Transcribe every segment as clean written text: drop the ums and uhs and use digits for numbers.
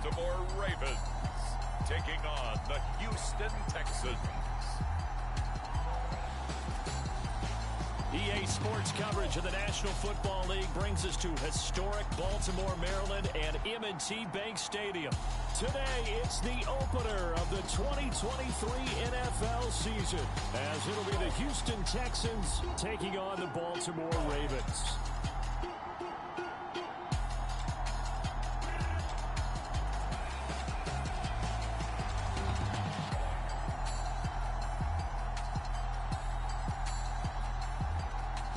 Baltimore Ravens taking on the Houston Texans. EA Sports coverage of the National Football League brings us to historic Baltimore, Maryland and M&T Bank Stadium. Today, it's the opener of the 2023 NFL season, as it'll be the Houston Texans taking on the Baltimore Ravens.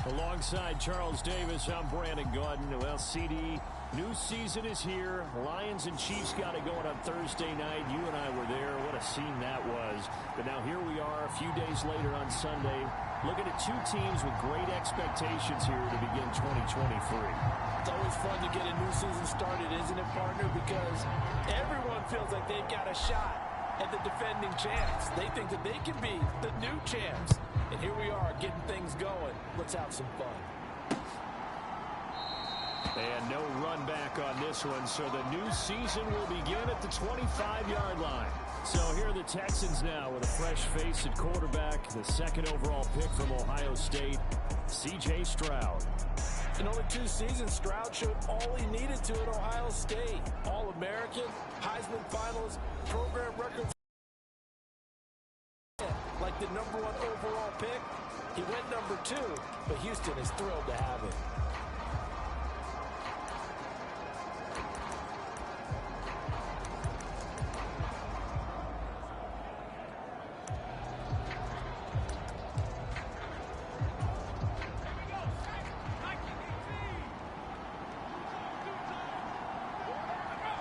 Alongside Charles Davis, I'm Brandon Gaudin. Well, CD, new season is here. Lions and Chiefs got it going on Thursday night. You and I were there. What a scene that was. But now here we are a few days later on Sunday, looking at two teams with great expectations here to begin 2023. It's always fun to get a new season started, isn't it, partner? Because everyone feels like they've got a shot at the defending champs. They think that they can be the new champs. And here we are getting things going. Let's have some fun. And no run back on this one, so the new season will begin at the 25-yard line. So here are the Texans now with a fresh face at quarterback, the second overall pick from Ohio State, C.J. Stroud. In only 2 seasons, Stroud showed all he needed to at Ohio State. All-American, Heisman finalist, program records. Like the #1 overall pick, he went #2, but Houston is thrilled to have him.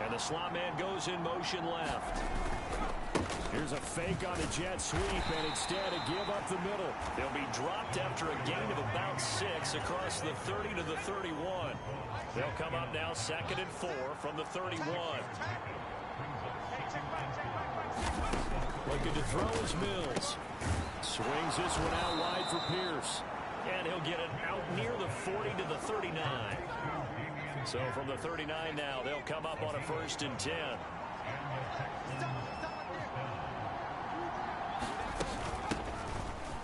And the slot man goes in motion left. Here's a fake on a jet sweep, and instead a give up the middle. They'll be dropped after a gain of about 6 across the 30 to the 31. They'll come up now 2nd and 4 from the 31. Looking to throw is Mills. Swings this one out wide for Pierce. And he'll get it out near the 40 to the 39. So from the 39 now, they'll come up on a 1st and 10.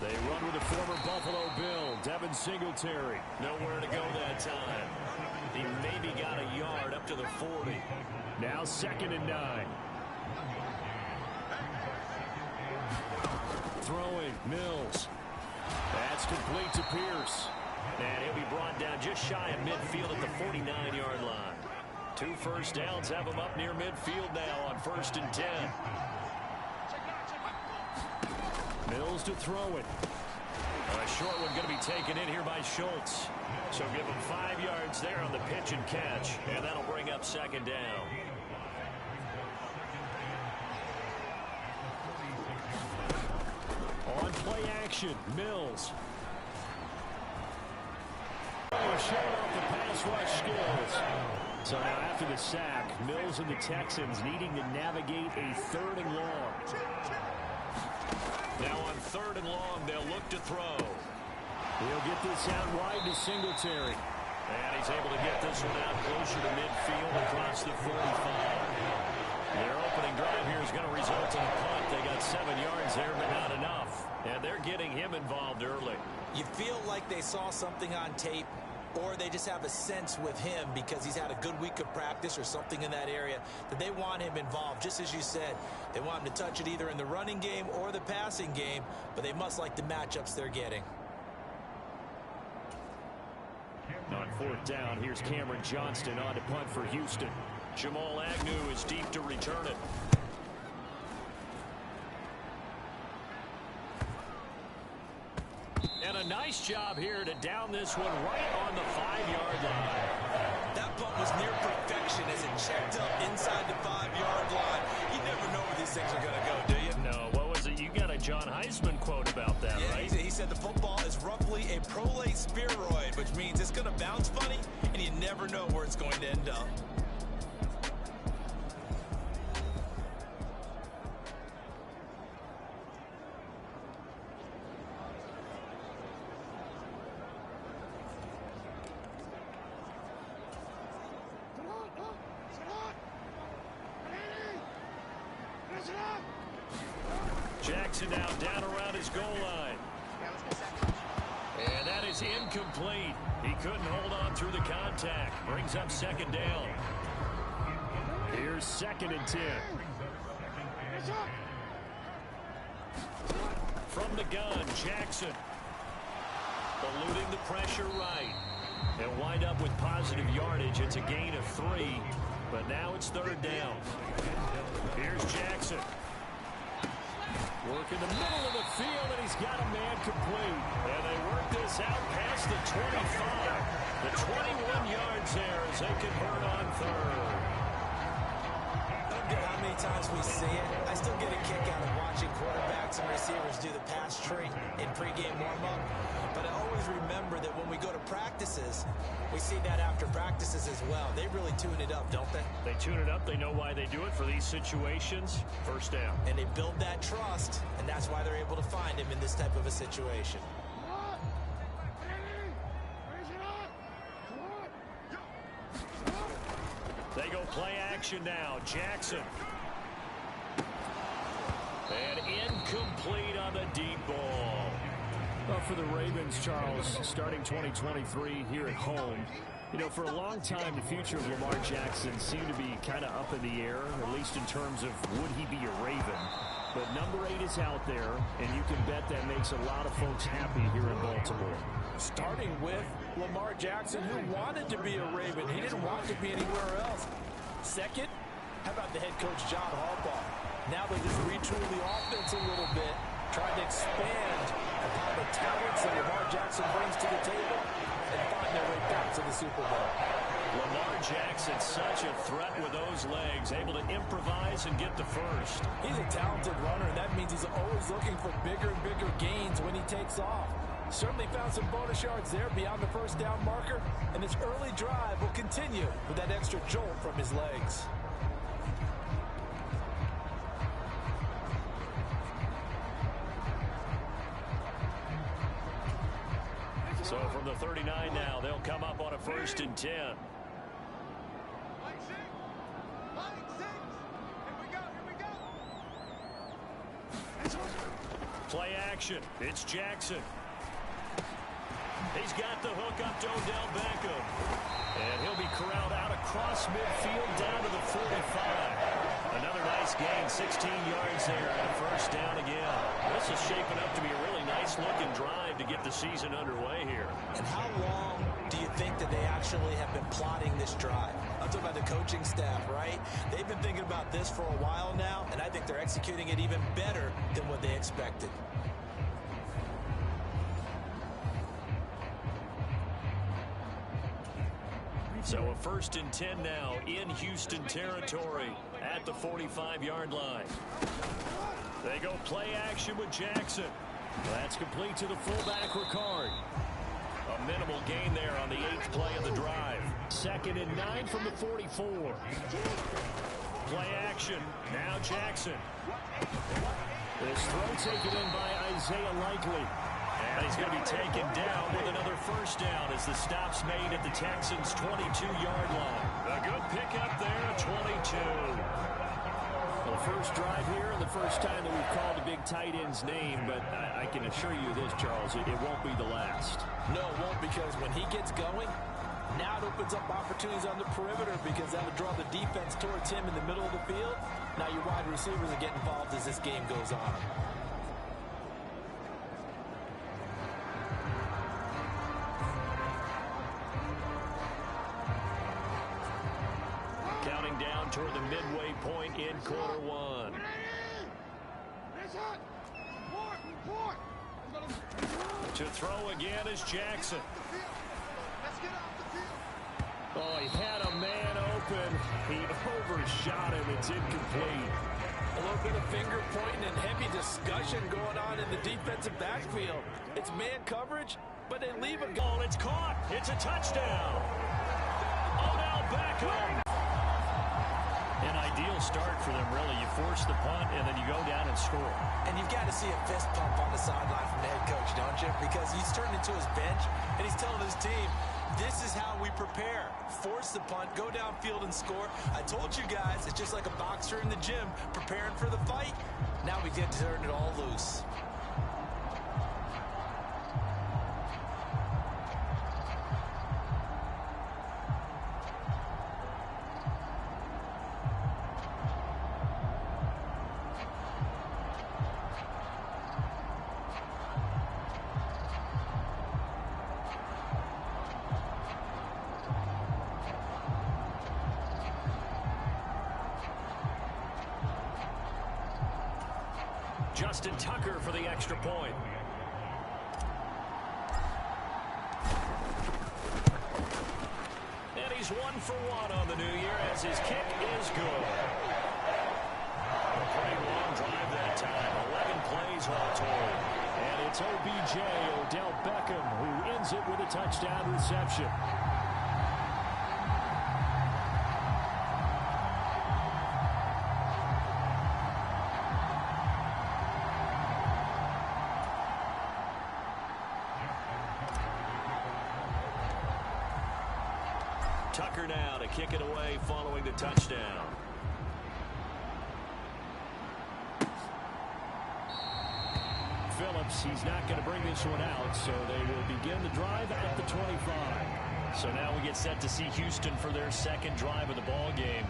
They run with the former Buffalo Bill, Devin Singletary. Nowhere to go that time. He maybe got a yard up to the 40. Now 2nd and 9. Throwing, Mills. That's complete to Pierce. And he'll be brought down just shy of midfield at the 49-yard line. 2 first downs have him up near midfield now on 1st and 10. Mills to throw it. A short one going to be taken in here by Schultz. So give him 5 yards there on the pitch and catch. And that'll bring up 2nd down. On play action, Mills. Showing off the pass rush skills. So now after the sack, Mills and the Texans needing to navigate a 3rd and long. Now on 3rd and long, they'll look to throw. He'll get this out wide to Singletary. And he's able to get this one out closer to midfield across the 45. Their opening drive here is going to result in a punt. They got 7 yards there, but not enough. And they're getting him involved early. You feel like they saw something on tape, or they just have a sense with him because he's had a good week of practice or something in that area that they want him involved. Just as you said, they want him to touch it either in the running game or the passing game, but they must like the matchups they're getting. On 4th down, here's Cameron Johnston on to punt for Houston. Jamal Agnew is deep to return it. And a nice job here to down this one right on the 5-yard line. That punt was near perfection as it checked up inside the 5-yard line. You never know where these things are going to go, do you? No, what was it? You got a John Heisman quote about that, right? He said the football is roughly a prolate spheroid, which means it's going to bounce funny, and you never know where it's going to end up. Jackson now down around his goal line. And that is incomplete. He couldn't hold on through the contact. Brings up second down. Here's 2nd and 10. From the gun, Jackson. Eluding the pressure right. They'll wind up with positive yardage. It's a gain of 3. But now it's 3rd down. Here's Jackson. Work in the middle of the field, and he's got a man complete. And they work this out past the 25. The 21 yards there as they convert on 3rd. I don't care how many times we see it. I still get a kick out of watching quarterbacks and receivers do the pass tree in pregame warm-up. But I always remember that when we go to practices, we see that after practices as well. They really tune it up, don't they? They tune it up. They know why they do it for these situations. 1st down. And they build that trust, and that's why they're able to find him in this type of a situation. They go play action now. Jackson. And incomplete on the deep ball. Well, for the Ravens, Charles, starting 2023 here at home, you know, for a long time, the future of Lamar Jackson seemed to be kind of up in the air, at least in terms of would he be a Raven. But number 8 is out there, and you can bet that makes a lot of folks happy here in Baltimore. Starting with Lamar Jackson, who wanted to be a Raven. He didn't want to be anywhere else. Second, how about the head coach, John Harbaugh? Now they just retool the offense a little bit, trying to expand upon the talents that Lamar Jackson brings to the table and find their way back to the Super Bowl. Lamar Jackson, such a threat with those legs, able to improvise and get the first. He's a talented runner, and that means he's always looking for bigger and bigger gains when he takes off. Certainly found some bonus yards there beyond the 1st down marker, and this early drive will continue with that extra jolt from his legs. So from the 39 now, they'll come up on a 1st and 10. Play action. It's Jackson. He's got the hook up to Odell Beckham. And he'll be corralled out across midfield down to the 45. Another nice gain, 16 yards there, and a 1st down again. This is shaping up to be a really nice-looking drive to get the season underway here. And how long do you think that they actually have been plotting this drive? I'm talking about the coaching staff, right? They've been thinking about this for a while now, and I think they're executing it even better than what they expected. So a 1st and 10 now in Houston territory at the 45-yard line. They go play action with Jackson. That's complete to the fullback, Ricard. A minimal gain there on the 8th play of the drive. 2nd and 9 from the 44. Play action. Now Jackson. This throw taken in by Isaiah Likely. And he's going to be taken down with another 1st down as the stop's made at the Texans' 22-yard line. A good pickup there at 22. Well, first drive here and the first time that we've called a big tight end's name, but I can assure you this, Charles, it won't be the last. No, it won't, because when he gets going, now it opens up opportunities on the perimeter because that'll draw the defense towards him in the middle of the field. Now your wide receivers will get involved as this game goes on. Counting down toward the midway point in quarter 1. To throw again is Jackson. Oh, he had a man open. He overshot him. It's incomplete. A little bit of finger pointing and heavy discussion going on in the defensive backfield. It's man coverage, but they leave a goal. It's caught. It's a touchdown. Odell Beckham. An ideal start for them, really. You force the punt, and then you go down and score. And you've got to see a fist pump on the sideline from the head coach, don't you? Because he's turned into his bench, and he's telling his team, This is how we prepare. Force the punt, go downfield and score. I told you guys, it's just like a boxer in the gym preparing for the fight. Now we get to turn it all loose. Justin Tucker for the extra point. And he's 1 for 1 on the new year as his kick is good. A pretty long drive that time. 11 plays all told. And it's OBJ, Odell Beckham, who ends it with a touchdown reception. Tucker now to kick it away following the touchdown. Phillips, he's not going to bring this one out, so they will begin the drive at the 25. So now we get set to see Houston for their second drive of the ball game.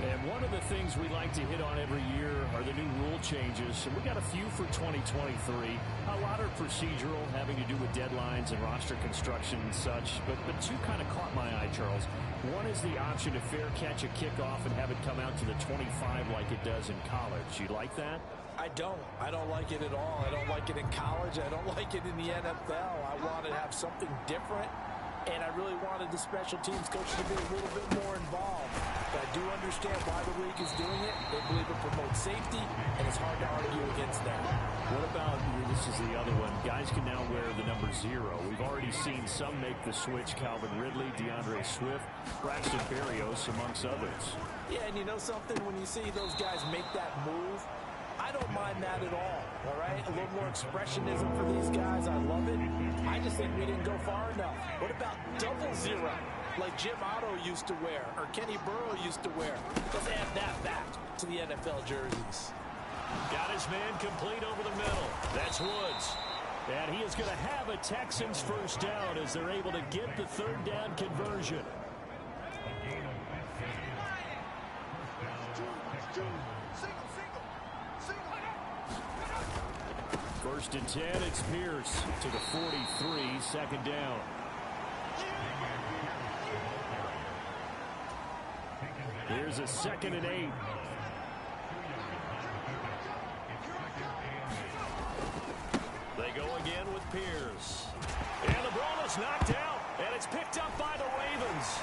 And one of the things we like to hit on every year are the new rule changes. And we got a few for 2023. A lot are procedural, having to do with deadlines and roster construction and such. But two kind of caught my eye, Charles. One is the option to fair catch a kickoff and have it come out to the 25 like it does in college. You like that? I don't like it at all. I don't like it in college. I don't like it in the NFL. I want to have something different. And I really wanted the special teams coach to be a little bit more involved. But I do understand why the league is doing it. They believe it promotes safety, and it's hard to argue against that. What about, this is the other one, guys can now wear the number 0. We've already seen some make the switch, Calvin Ridley, DeAndre Swift, Braxton Berrios, amongst others. Yeah, and you know something? When you see those guys make that move, I don't mind that at all right? A little more expressionism for these guys. I love it. I just think we didn't go far enough. What about 00, like Jim Otto used to wear or Kenny Burrow used to wear? Let's add that back to the NFL jerseys. Got his man complete over the middle. That's Woods. And he is going to have a Texans first down as they're able to get the third down conversion. First and 10, it's Pierce to the 43, second down. Here's a 2nd and 8. They go again with Pierce. And the ball is knocked out, and it's picked up by the Ravens.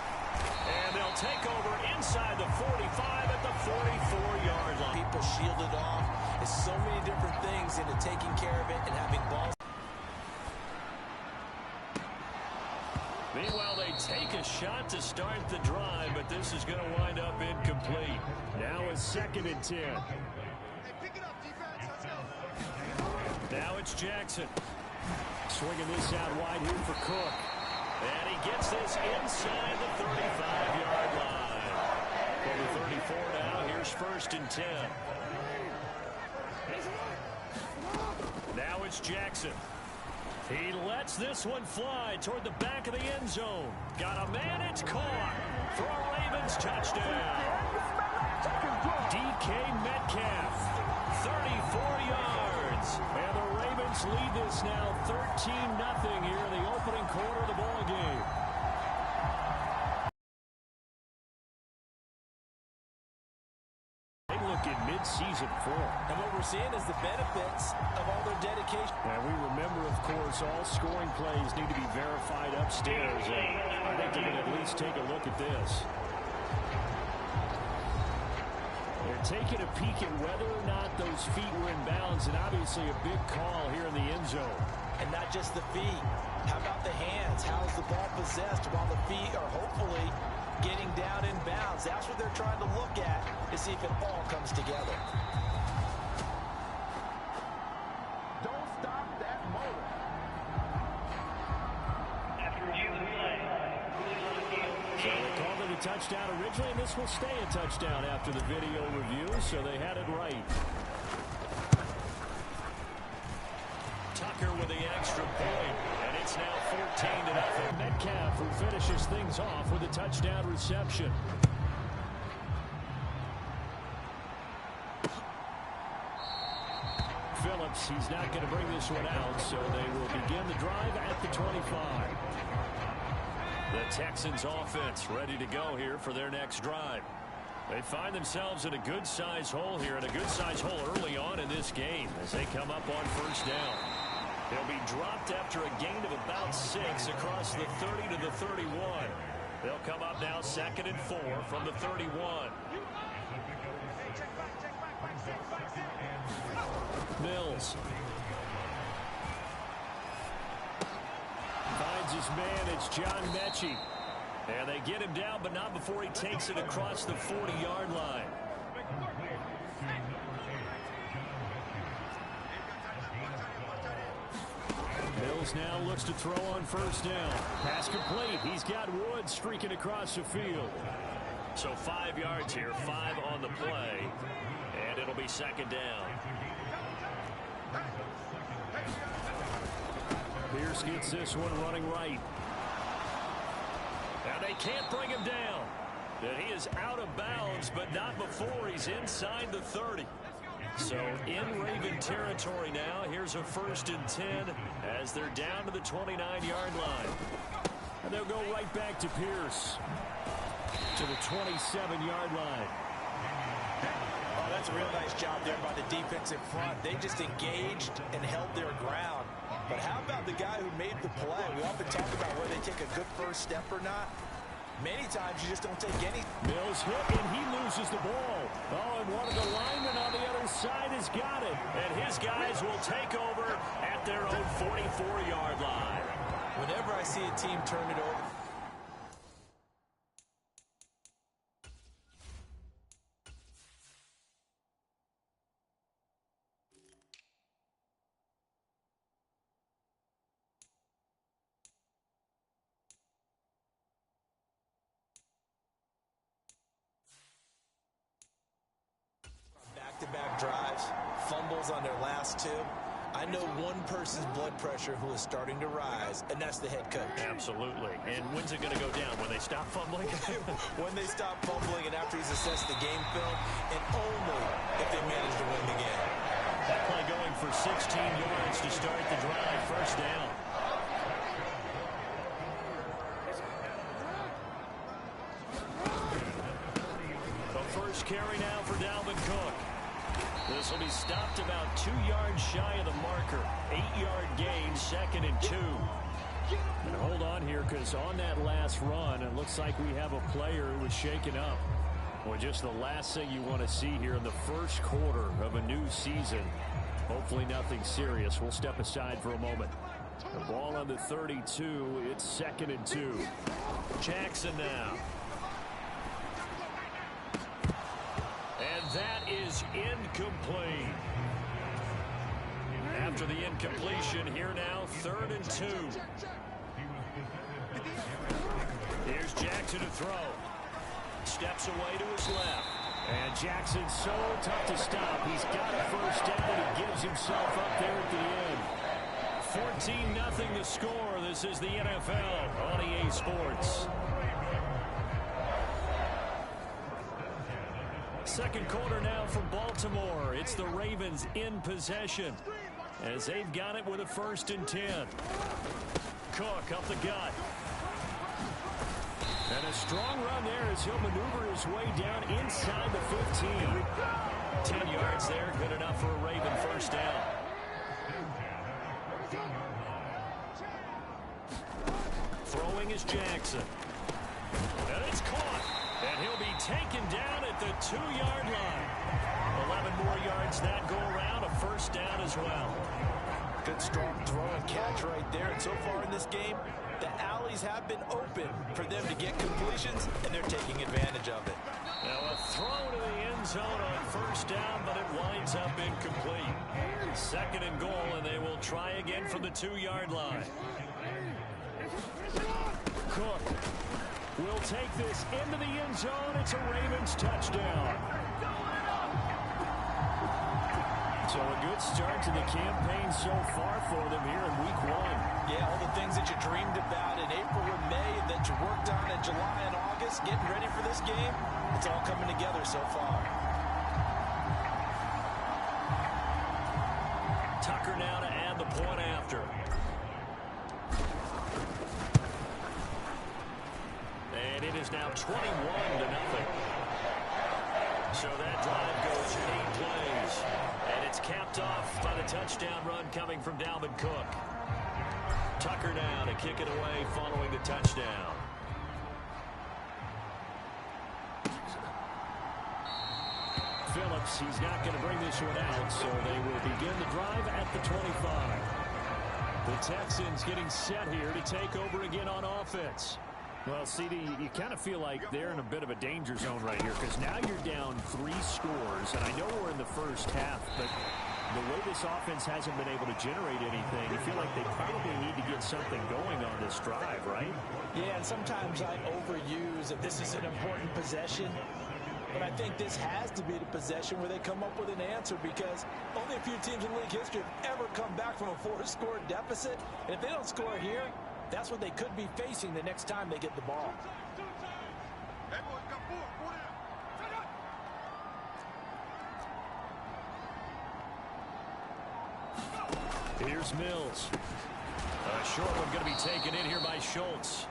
And they'll take over inside the 45 at the 44-yard line. People shielded off. There's so many different things into taking care of it and having balls. Meanwhile, they take a shot to start the drive, but this is going to wind up incomplete. Now it's 2nd and 10. Now it's Jackson. Swinging this out wide here for Cook. And he gets this inside the 35-yard line. Over 34 now. Here's 1st and 10. Now it's Jackson. He lets this one fly toward the back of the end zone. Got a man, it's caught for a Ravens touchdown. DK Metcalf, 34 yards. And the Ravens lead this now 13-0 here in the opening quarter of the ball game. They look in mid-season form. And what we're seeing is the benefits of all their dedication. And we remember, of course, all scoring plays need to be verified upstairs. And I think they can at least take a look at this. They're taking a peek at whether or not those feet were in bounds, and obviously a big call here in the end zone. And not just the feet. How about the hands? How's the ball possessed while the feet are hopefully getting down in bounds? That's what they're trying to look at to see if it all comes together. Don't stop that motor. After review of the play, touchdown originally, and this will stay a touchdown after the video review, so they had it right. Tucker with the extra point, and it's now 14-0. Metcalf, who finishes things off with a touchdown reception. Phillips, he's not going to bring this one out, so they will begin the drive at the 25. The Texans offense ready to go here for their next drive. They find themselves in a good-sized hole here, and a good-sized hole early on in this game as they come up on first down. They'll be dropped after a gain of about 6 across the 30 to the 31. They'll come up now 2nd and 4 from the 31. Mills finds his man. It's John Mechie. And they get him down, but not before he takes it across the 40-yard line. Mills now looks to throw on first down. Pass complete. He's got Woods streaking across the field. So 5 yards here, 5 on the play, and it'll be 2nd down. Pierce gets this one running right. And they can't bring him down. And he is out of bounds, but not before he's inside the 30. So in Raven territory now. Here's a 1st and 10 as they're down to the 29-yard line. And they'll go right back to Pierce to the 27-yard line. Oh, that's a real nice job there by the defensive front. They just engaged and held their ground. But how about the guy who made the play? We often talk about whether they take a good first step or not. Many times you just don't take any. Mills hit, and he loses the ball. Oh, and one of the linemen on the other side has got it. And his guys will take over at their own 44-yard line. Whenever I see a team turn it over. Back-to-back drives, fumbles on their last 2. I know one person's blood pressure who is starting to rise, and that's the head coach. Absolutely. And when's it going to go down? When they stop fumbling? When they stop fumbling and after he's assessed the game film, and only if they manage to win the game. That play going for 16 yards to start the drive. First down. The first carry now for Dalvin Cook. This will be stopped about 2 yards shy of the marker. 8-yard gain, 2nd and 2. And hold on here, because on that last run, it looks like we have a player who was shaken up. Well, just the last thing you want to see here in the first quarter of a new season. Hopefully nothing serious. We'll step aside for a moment. The ball on the 32. It's 2nd and 2. Jackson now. And that is incomplete. After the incompletion, here now, 3rd and 2. Here's Jackson to throw. Steps away to his left. And Jackson's so tough to stop. He's got a first down. He gives himself up there at the end. 14-0 the score. This is the NFL on EA Sports. Second quarter now from Baltimore. It's the Ravens in possession as they've got it with a 1st and 10. Cook up the gut. And a strong run there as he'll maneuver his way down inside the 15. 10 yards there, good enough for a Raven first down. Throwing is Jackson. And it's caught. And he'll be taken down at the 2-yard line. 11 more yards that go around, a first down as well. Good strong throw and catch right there. And so far in this game, the alleys have been open for them to get completions, and they're taking advantage of it. Now a throw to the end zone on first down, but it winds up incomplete. 2nd and goal, and they will try again from the 2-yard line. Cook will take this into the end zone. It's a Ravens touchdown. So a good start to the campaign so far for them here in week 1. Yeah, all the things that you dreamed about in April and May and that you worked on in July and August, getting ready for this game, it's all coming together so far. Tucker now to add the point after. And it is now 21-0. So that drive goes 8 plays. And it's capped off by the touchdown run coming from Dalvin Cook. Tucker now to kick it away following the touchdown. Phillips, he's not going to bring this one out, so they will begin the drive at the 25. The Texans getting set here to take over again on offense. Well, CD, you kind of feel like they're in a bit of a danger zone right here because now you're down 3 scores, and I know we're in the first half, but the way this offense hasn't been able to generate anything, you feel like they probably need to get something going on this drive, right? Yeah, and sometimes I overuse that this is an important possession, but I think this has to be the possession where they come up with an answer because only a few teams in league history have ever come back from a 4-score deficit, and if they don't score here, that's what they could be facing the next time they get the ball. Here's Mills. A short one going to be taken in here by Schultz.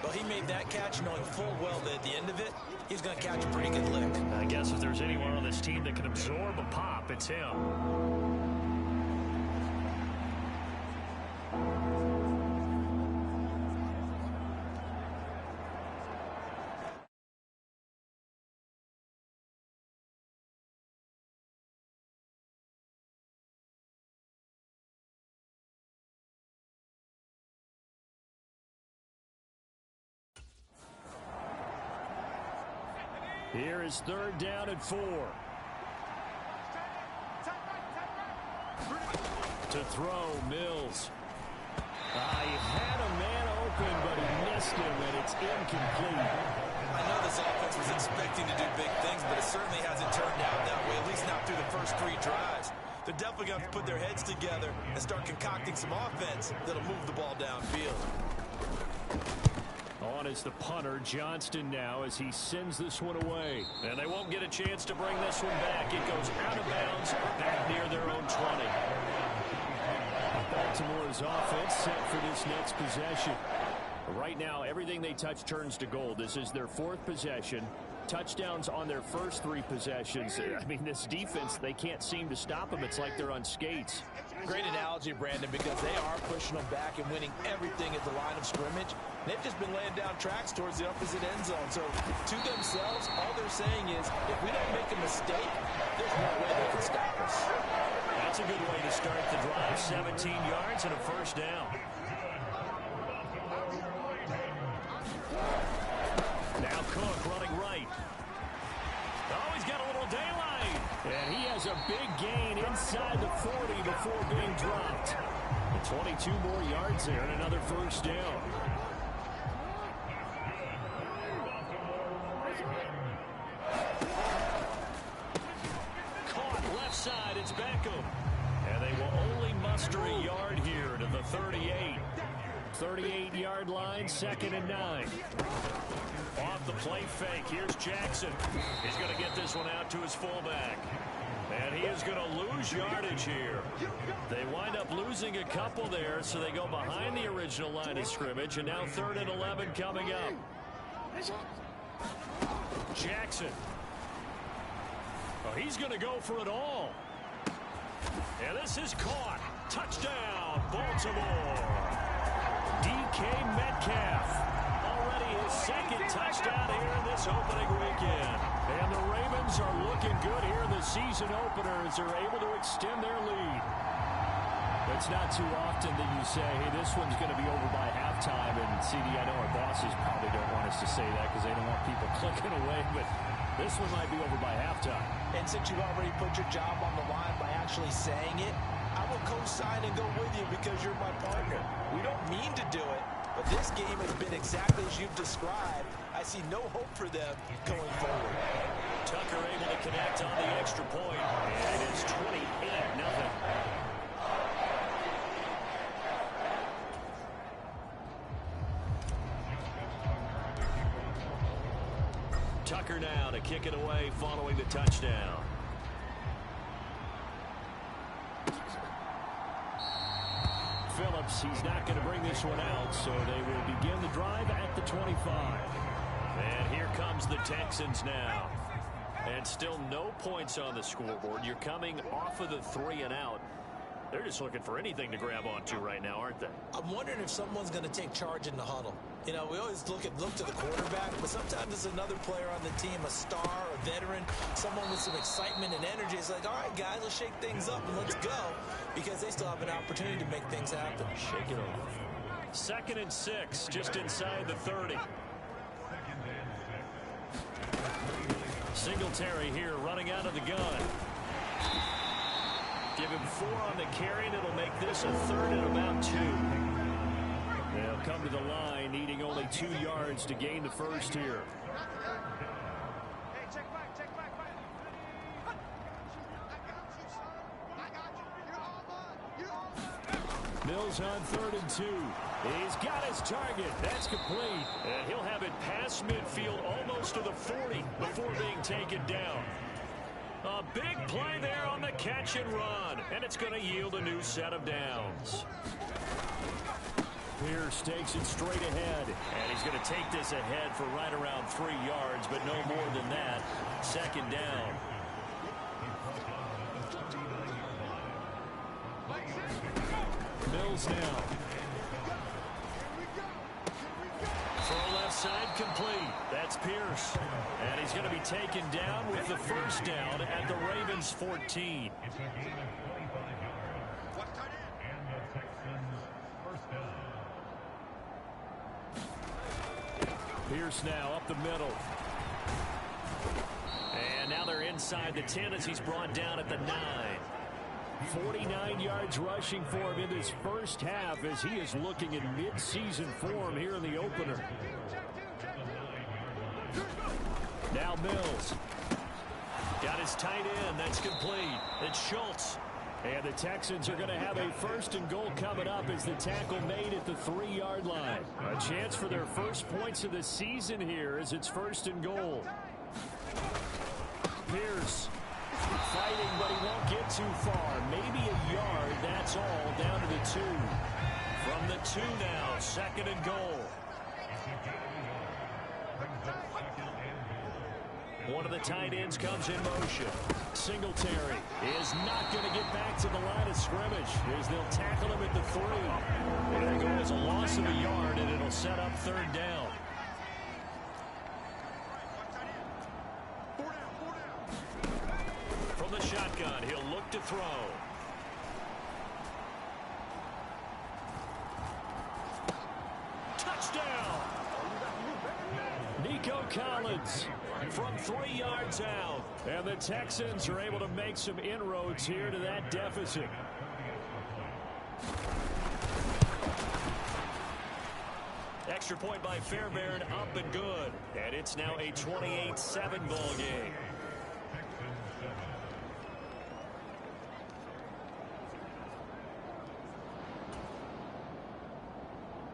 Well, he made that catch knowing full well that at the end of it, he's going to catch a pretty good lick. I guess if there's anyone on this team that can absorb a pop, it's him. Here is 3rd down and 4. To throw, Mills. He had a man open, but he missed him, and it's incomplete. I know this offense was expecting to do big things, but it certainly hasn't turned out that way, at least not through the first 3 drives. They're definitely going to put their heads together and start concocting some offense that'll move the ball downfield. On is the punter, Johnston now, as he sends this one away. And they won't get a chance to bring this one back. It goes out of bounds back near their own 20. Baltimore's offense set for this next possession. Right now, everything they touch turns to gold. This is their 4th possession. Touchdowns on their first 3 possessions. I mean, this defense, they can't seem to stop them. It's like they're on skates. Great analogy, Brandon, because they are pushing them back and winning everything at the line of scrimmage. They've just been laying down tracks towards the opposite end zone. So to themselves, all they're saying is, if we don't make a mistake, there's no way they can stop us. That's a good way to start the drive. 17 yards and a 1st down. Now Cook running right. Oh, he's got a little daylight. And he has a big gain inside the 40 before being dropped. And 22 more yards there and another 1st down. Caught left side. It's Beckham. And they will only muster a yard here to the 38. 38-yard line, 2nd and 9. Off the play fake, here's Jackson. He's going to get this one out to his fullback. And he is going to lose yardage here. They wind up losing a couple there, so they go behind the original line of scrimmage, and now 3rd and 11 coming up. Jackson. Oh, he's going to go for it all. And this is caught. Touchdown, Baltimore. DK Metcalf. Already his 2nd touchdown here in this opening weekend. And the Ravens are looking good here in the season opener as they're able to extend their lead. It's not too often that you say, hey, this one's going to be over by halftime. And CD, I know our bosses probably don't want us to say that because they don't want people clicking away, but this one might be over by halftime. And since you've already put your job on the line by actually saying it, I will co-sign and go with you because you're my partner. We don't mean to do it, But this game has been exactly as you've described. I see no hope for them going forward. Tucker able to connect on the extra point. And it is 28-0. Tucker now to kick it away following the touchdown. Phillips, he's not going to bring this one out, so they will begin the drive at the 25. And here comes the Texans now. And still no points on the scoreboard. You're coming off of the 3 and out. They're just looking for anything to grab onto right now, aren't they? I'm wondering if someone's going to take charge in the huddle. You know, we always look to the quarterback, but sometimes it's another player on the team, a star, a veteran, someone with some excitement and energy. It's like, all right, guys, let's shake things up and let's go, because they still have an opportunity to make things happen. Shake it off. 2nd and 6, just inside the 30. Singletary here running out of the gun. Give him 4 on the carry, and it'll make this a 3rd and about 2. They'll come to the line, needing only 2 yards to gain the first here. Mills on 3rd and 2. He's got his target. That's complete. And he'll have it past midfield almost to the 40 before being taken down. A big play there on the catch and run. And it's going to yield a new set of downs. Pierce takes it straight ahead. And he's going to take this ahead for right around 3 yards, but no more than that. 2nd down. Mills now. Throw left side complete. That's Pierce. And he's going to be taken down with the 1st down at the Ravens 14. Pierce now up the middle. And now they're inside the 10 as he's brought down at the 9. 49 yards rushing for him in this first half as he is looking in mid-season form here in the opener. Now Mills. Got his tight end. That's complete. It's Schultz. And the Texans are going to have a 1st and goal coming up as the tackle made at the 3-yard line. A chance for their first points of the season here as it's 1st and goal. Pierce fighting, but he won't get too far. Maybe a yard, that's all, down to the 2. From the 2 now, 2nd and goal. One of the tight ends comes in motion. Singletary is not going to get back to the line of scrimmage as they'll tackle him at the 3. There goes a loss of a yard, and it'll set up 3rd down. From the shotgun, he'll look to throw. Touchdown! Nico Collins from 3 yards out. And the Texans are able to make some inroads here to that deficit. Extra point by Fairbairn, up and good. And it's now a 28-7 ball game.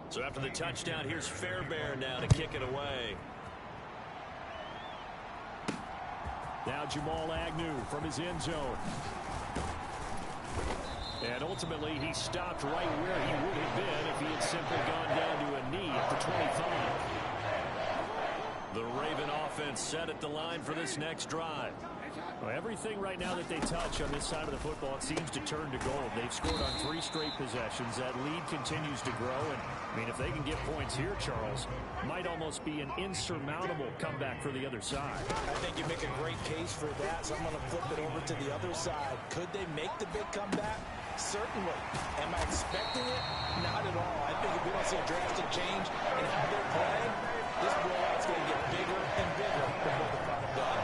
So after the touchdown, here's Fairbairn now to kick it away. Now Jamal Agnew from his end zone. And ultimately, he stopped right where he would have been if he had simply gone down to a knee at the 25. The Raven offense set at the line for this next drive. Well, everything right now that they touch on this side of the football, it seems to turn to gold. They've scored on 3 straight possessions. That lead continues to grow. And, I mean, if they can get points here, Charles, might almost be an insurmountable comeback for the other side. I think you make a great case for that, so I'm going to flip it over to the other side. Could they make the big comeback? Certainly. Am I expecting it? Not at all. I think if we don't see a drastic change in how they're playing, this blowout's going to get bigger and bigger before the final done.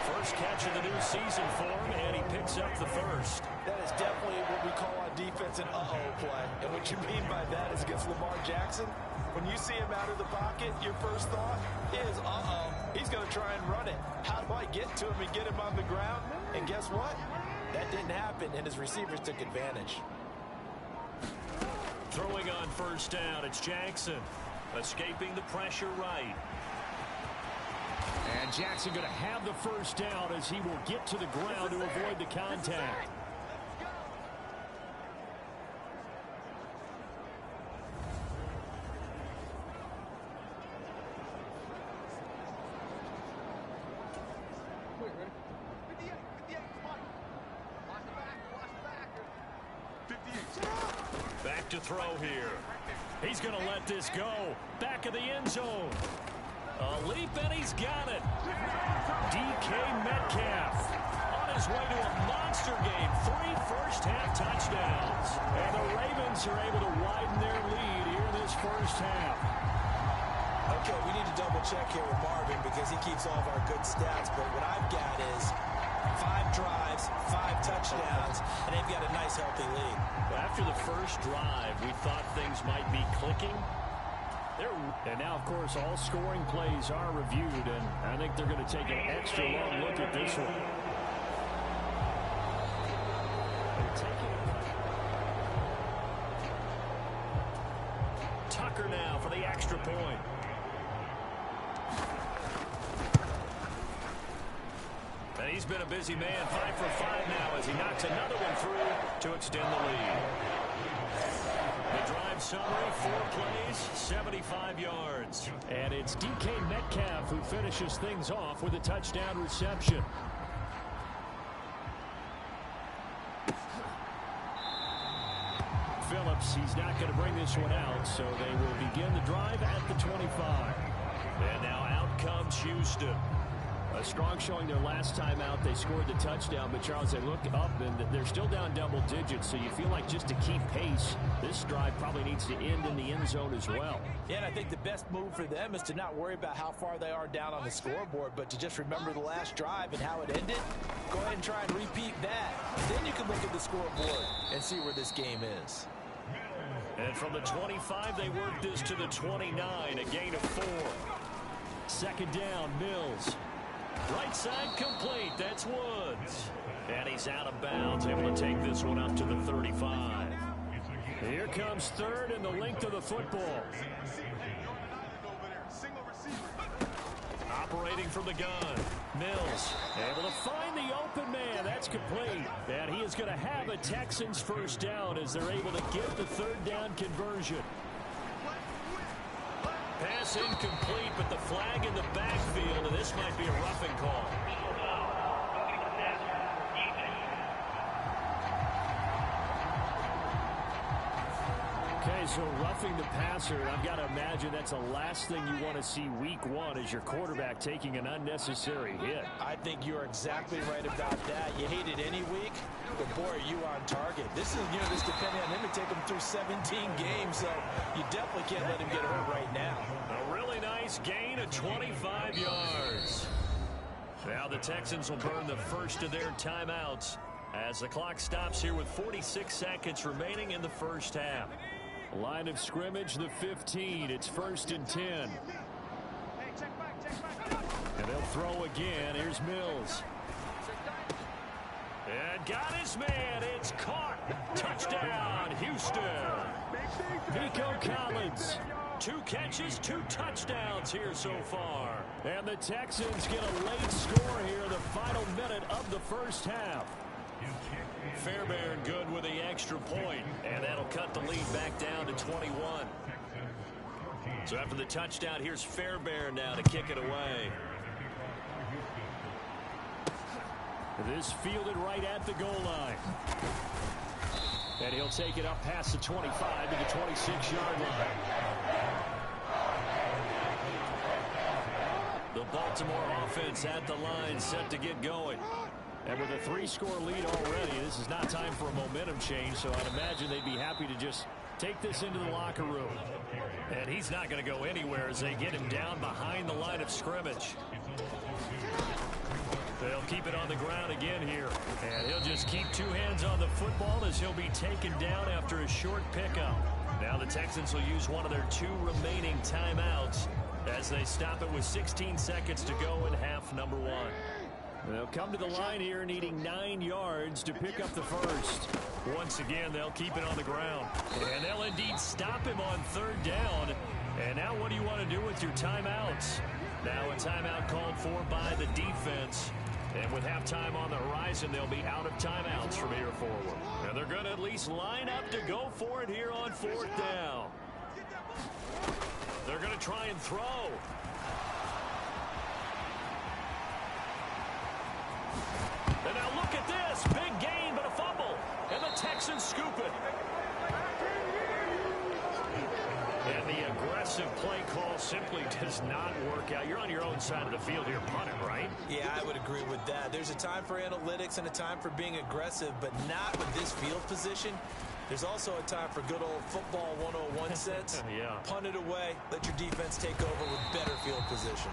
First catch of the new season for him, and he picks up the 1st. That is definitely what we call on defense it's an uh-oh play. And what you mean by that is against Lamar Jackson, when you see him out of the pocket, your first thought is, uh-oh, he's going to try and run it. How do I get to him and get him on the ground? And guess what? That didn't happen, and his receivers took advantage. Throwing on first down, it's Jackson. Escaping the pressure right. And Jackson going to have the first down as he will get to the ground to avoid the contact. Back to throw here. He's going to let this go. Back of the end zone. A leap, and he's got it. DK Metcalf on his way to a monster game. 3 first-half touchdowns. And the Ravens are able to widen their lead here in this first half. Okay, we need to double-check here with Marvin because he keeps all of our good stats. But what I've got is 5 drives, 5 touchdowns, and they've got a nice, healthy lead. Well, after the first drive, we thought things might be clicking. And now, of course, all scoring plays are reviewed, and I think they're going to take an extra long look at this one. Tucker now for the extra point. And he's been a busy man, 5 for 5 now as he knocks another one through to extend the lead. The drive summary, 4 plays, 75 yards. And it's DK Metcalf who finishes things off with a touchdown reception. Phillips, he's not going to bring this one out, so they will begin the drive at the 25. And now out comes Houston. A strong showing their last time out. They scored the touchdown, but Charles, they look up and they're still down double digits, so you feel like just to keep pace, this drive probably needs to end in the end zone as well. Yeah, and I think the best move for them is to not worry about how far they are down on the scoreboard, but to just remember the last drive and how it ended. Go ahead and try and repeat that. Then you can look at the scoreboard and see where this game is. And from the 25, they work this to the 29, a gain of 4. Second down, Mills. Right side complete. That's Woods. And he's out of bounds, able to take this one up to the 35. Here comes third and the length of the football. Operating from the gun. Mills able to find the open man. That's complete. And he is going to have a Texans first down as they're able to get the third down conversion. Pass incomplete, but the flag in the backfield, and this might be a roughing call. Okay, so roughing the passer, I've got to imagine that's the last thing you want to see week 1 as your quarterback taking an unnecessary hit. I think you're exactly right about that. You hate it any week, but boy, are you on target. This is, this depending on him to take him through 17 games, so you definitely can't let him get hurt right now. A really nice gain of 25 yards. Now the Texans will burn the first of their timeouts as the clock stops here with 46 seconds remaining in the first half. Line of scrimmage, the 15. It's 1st and 10. And they'll throw again. Here's Mills. And got his man. It's caught. Touchdown, Houston. Nico Collins. 2 catches, 2 touchdowns here so far. And the Texans get a late score here in the final minute of the first half. Fairbairn good with the extra point, and that'll cut the lead back down to 21. So after the touchdown, here's Fairbairn now to kick it away. This fielded right at the goal line. And he'll take it up past the 25 to the 26-yard line. The Baltimore offense at the line set to get going. And with a 3-score lead already, this is not time for a momentum change, so I'd imagine they'd be happy to just take this into the locker room. And he's not going to go anywhere as they get him down behind the line of scrimmage. They'll keep it on the ground again here. And he'll just keep two hands on the football as he'll be taken down after a short pickup. Now the Texans will use one of their 2 remaining timeouts as they stop it with 16 seconds to go in half number 1. They'll come to the line here needing 9 yards to pick up the first. Once again, they'll keep it on the ground. And they'll indeed stop him on 3rd down. And now what do you want to do with your timeouts? Now a timeout called for by the defense. And with halftime on the horizon, they'll be out of timeouts from here forward. And they're going to at least line up to go for it here on 4th down. They're going to try and throw. And now look at this. Big gain, but a fumble. And the Texans scoop it. And the aggressive play call simply does not work out. You're on your own side of the field here, punt it, right? Yeah, I would agree with that. There's a time for analytics and a time for being aggressive, but not with this field position. There's also a time for good old football 101 sense. Yeah. Punt it away. Let your defense take over with better field position.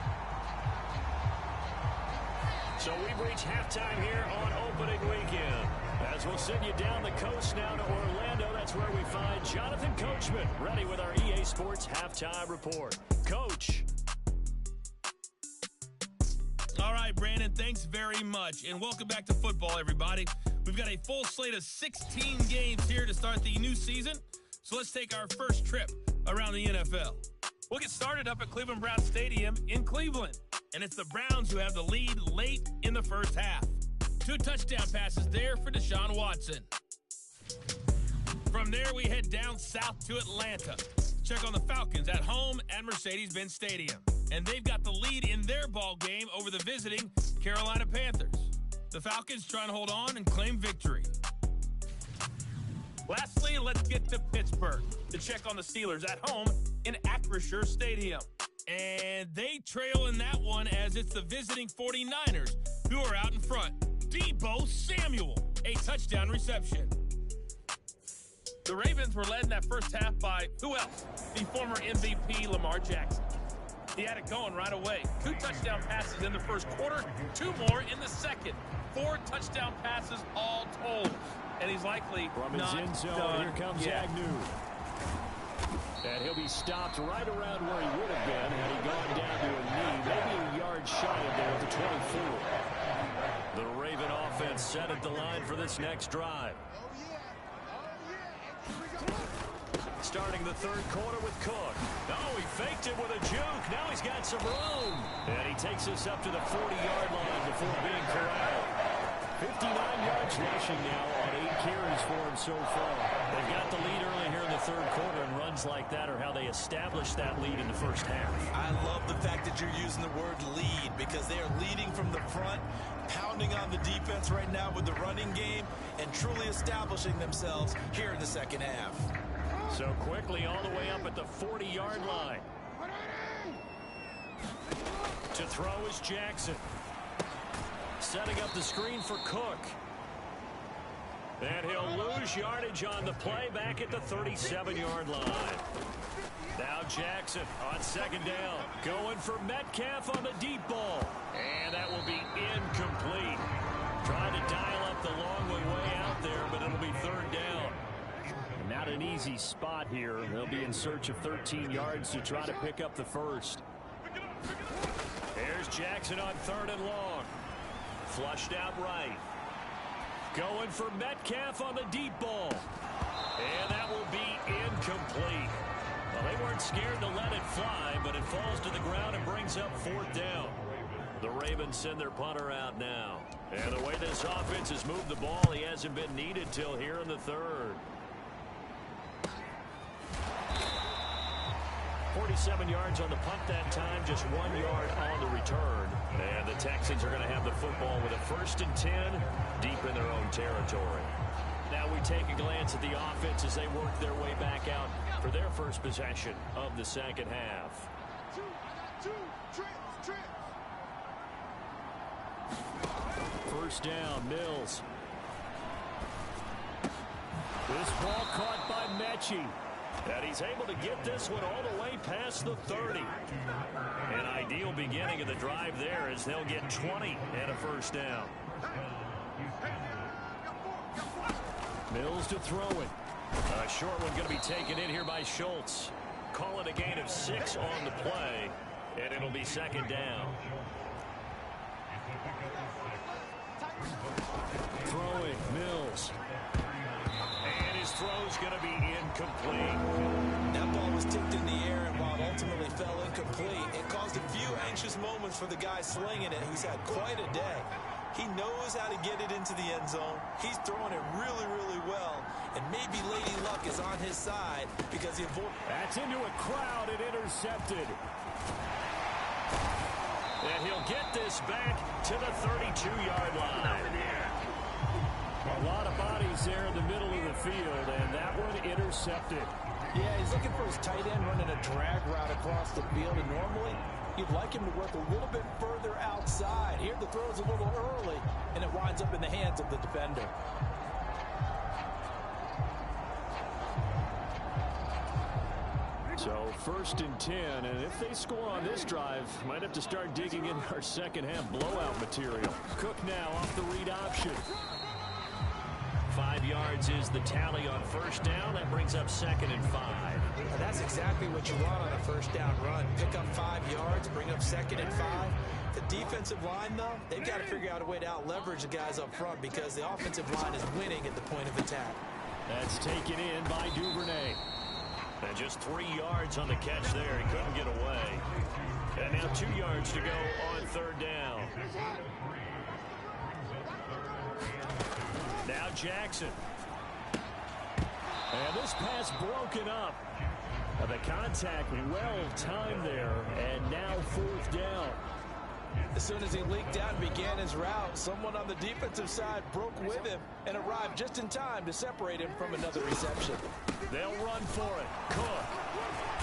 So we've reached halftime here on opening weekend. As we'll send you down the coast now to Orlando, that's where we find Jonathan Coachman ready with our EA Sports Halftime Report. Coach. All right, Brandon, thanks very much. And welcome back to football, everybody. We've got a full slate of 16 games here to start the new season. So let's take our first trip around the NFL. We'll get started up at Cleveland Browns Stadium in Cleveland. And it's the Browns who have the lead late in the first half. 2 touchdown passes there for Deshaun Watson. From there, we head down south to Atlanta. Check on the Falcons at home at Mercedes-Benz Stadium. And they've got the lead in their ball game over the visiting Carolina Panthers. The Falcons trying to hold on and claim victory. Lastly, let's get to Pittsburgh to check on the Steelers at home in Acrisure Stadium. And they trail in that one as it's the visiting 49ers who are out in front. Deebo Samuel, a touchdown reception. The Ravens were led in that first half by, who else? The former MVP Lamar Jackson. He had it going right away. 2 touchdown passes in the first quarter, 2 more in the second. 4 touchdown passes all told. And he's likely from his not end zone, done here comes yet. Agnew. And he'll be stopped right around where he would have been had he gone down to a knee, maybe a yard shy of there at the 24. The Raven offense set at the line for this next drive. Starting the 3rd quarter with Cook. Oh, he faked it with a juke. Now he's got some room. And he takes us up to the 40-yard line before being corralled. 59 yards rushing now on 8 carries for him so far. They've got the lead early here in the 3rd quarter, and runs like that are how they established that lead in the first half. I love the fact that you're using the word lead because they are leading from the front, pounding on the defense right now with the running game, and truly establishing themselves here in the second half. So quickly all the way up at the 40-yard line. To throw is Jackson. Setting up the screen for Cook. And he'll lose yardage on the play back at the 37-yard line. Now Jackson on 2nd down. Going for Metcalf on the deep ball. And that will be incomplete. Trying to dial up the long way out there, but it'll be 3rd down. Not an easy spot here. They'll be in search of 13 yards to try to pick up the first. There's Jackson on 3rd and long. Flushed out right. Going for Metcalf on the deep ball. And that will be incomplete. Well, they weren't scared to let it fly, but it falls to the ground and brings up 4th down. The Ravens send their punter out now. And the way this offense has moved the ball, he hasn't been needed till here in the 3rd. 47 yards on the punt that time, just 1 yard on the return. And the Texans are going to have the football with a 1st and 10 deep in their own territory. Now we take a glance at the offense as they work their way back out for their first possession of the second half. First down, Mills. This ball caught by Mechie. And he's able to get this one all the way past the 30. An ideal beginning of the drive there as they'll get 20 and a first down. Mills to throw it. A short one going to be taken in here by Schultz. Call it a gain of 6 on the play, and it'll be second down. Throwing, Mills. And his throw's going to be incomplete. That ball was tipped in the air, and while it ultimately fell incomplete, it caused a few anxious moments for the guy slinging it, who's had quite a day. He knows how to get it into the end zone. He's throwing it really, really well. And maybe Lady Luck is on his side because he avoided. That's into a crowd and intercepted. And he'll get this back to the 32-yard line. A lot of bodies there in the middle of the field, and that one intercepted. Yeah, he's looking for his tight end running a drag route across the field, and normally you'd like him to work a little bit further outside. Here the throw's a little early, and it winds up in the hands of the defender. So 1st and 10, and if they score on this drive, might have to start digging in our second half blowout material. Cook now off the read option. 5 yards is the tally on first down. That brings up 2nd and 5. And that's exactly what you want on a first down run. Pick up 5 yards, bring up 2nd and 5. The defensive line, though, they've got to figure out a way to out-leverage the guys up front because the offensive line is winning at the point of attack. That's taken in by Duvernay. And just 3 yards on the catch there. He couldn't get away. And now 2 yards to go on 3rd down. Now Jackson. And this pass broken up. The contact well timed there. And now 4th down. As soon as he leaked out and began his route, someone on the defensive side broke with him and arrived just in time to separate him from another reception. They'll run for it. Cook.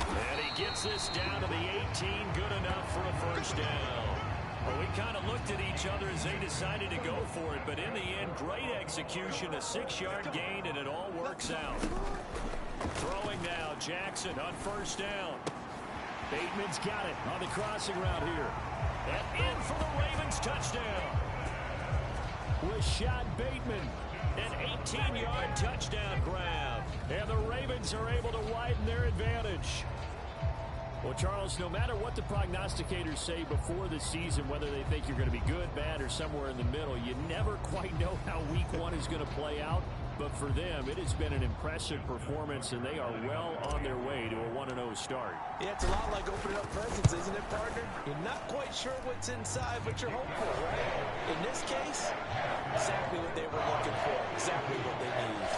And he gets this down to the 18. Good enough for a first down. Well, we kind of looked at each other as they decided to go for it, but in the end, great execution, a 6-yard gain, and it all works out. Throwing now, Jackson on first down. Bateman's got it on the crossing route here. And in for the Ravens touchdown. Rashad Bateman, an 18-yard touchdown grab. And the Ravens are able to widen their advantage. Well, Charles, no matter what the prognosticators say before the season, whether they think you're going to be good, bad, or somewhere in the middle, you never quite know how week 1 is going to play out. But for them, it has been an impressive performance, and they are well on their way to a 1-0 start. Yeah, it's a lot like opening up presents, isn't it, partner? You're not quite sure what's inside, but you're hopeful, right? In this case, exactly what they were looking for, exactly what they need.